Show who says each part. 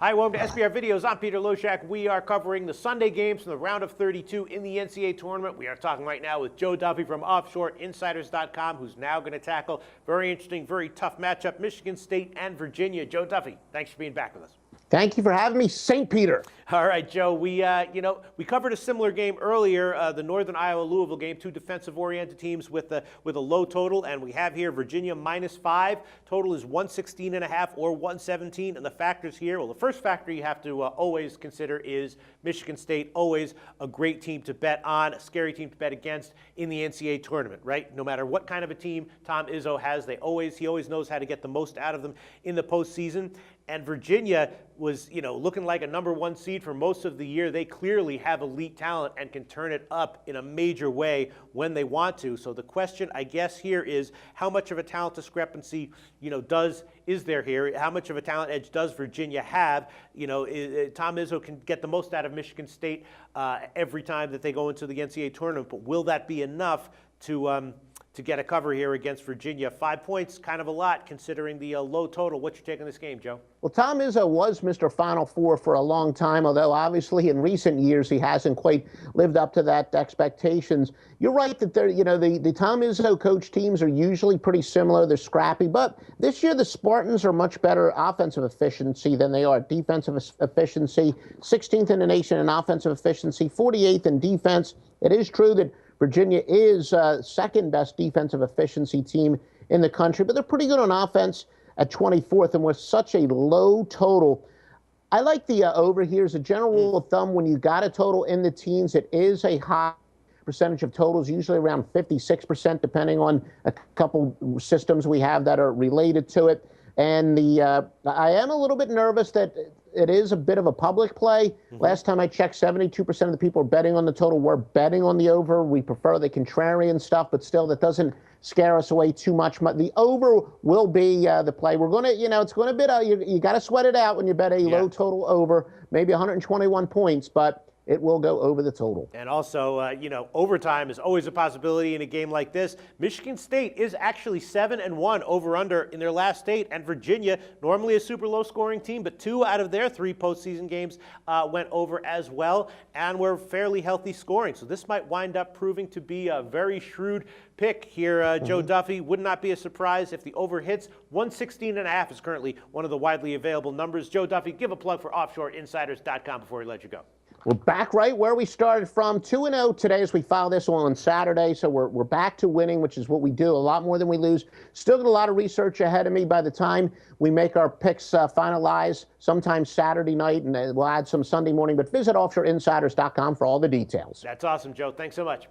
Speaker 1: Hi, welcome to SBR Videos. I'm Peter Loshak. We are covering the Sunday games from the round of 32 in the NCAA Tournament. We are talking right now with Joe Duffy from OffshoreInsiders.com, who's now going to tackle very interesting, very tough matchup, Michigan State and Virginia. Joe Duffy, thanks for being back with us.
Speaker 2: Thank you for having me, St. Peter.
Speaker 1: All right, Joe. We covered a similar game earlier, the Northern Iowa-Louisville game, two defensive-oriented teams with a low total, and we have here Virginia -5. Total is 116.5 or 117, and the factors here. Well, the first factor you have to always consider is Michigan State. Always a great team to bet on, a scary team to bet against in the NCAA tournament, right? No matter what kind of a team Tom Izzo has, he always knows how to get the most out of them in the postseason. And Virginia was, looking like a #1 seed for most of the year. They clearly have elite talent and can turn it up in a major way when they want to. So the question, I guess, here is how much of a talent discrepancy, is there here? How much of a talent edge does Virginia have? Tom Izzo can get the most out of Michigan State every time that they go into the NCAA tournament, but will that be enough to get a cover here against Virginia? 5 points, kind of a lot considering the low total. What's your take on this game, Joe?
Speaker 2: Well, Tom Izzo was Mr. Final Four for a long time, although obviously in recent years he hasn't quite lived up to that expectations. You're right that the Tom Izzo coach teams are usually pretty similar. They're scrappy, but this year the Spartans are much better offensive efficiency than they are defensive efficiency. 16th in the nation in offensive efficiency, 48th in defense. It is true that Virginia is second best defensive efficiency team in the country, but they're pretty good on offense at 24th, and with such a low total, I like the over here. As a general rule of thumb, when you got a total in the teens, it is a high percentage of totals, usually around 56%, depending on a couple systems we have that are related to it. And I am a little bit nervous that it is a bit of a public play. Last time I checked, 72% of the people are betting on the total. We're betting on the over. We prefer the contrarian stuff, but still, that doesn't scare us away too much. The over will be the play. We're going to, it's going to be, you got to sweat it out when you bet a low total over, maybe 121 points, but it will go over the total.
Speaker 1: And also, overtime is always a possibility in a game like this. Michigan State is actually 7-1 over-under in their last 8, and Virginia, normally a super low-scoring team, but 2 out of their 3 postseason games went over as well, and were fairly healthy scoring. So this might wind up proving to be a very shrewd pick here, Joe Duffy. Would not be a surprise if the over hits. 116.5 is currently one of the widely available numbers. Joe Duffy, give a plug for OffshoreInsiders.com before we let you go.
Speaker 2: We're back right where we started from, 2-0 today as we file this on Saturday. So we're back to winning, which is what we do, a lot more than we lose. Still got a lot of research ahead of me by the time we make our picks finalize sometime Saturday night, and we'll add some Sunday morning. But visit OffshoreInsiders.com for all the details.
Speaker 1: That's awesome, Joe. Thanks so much.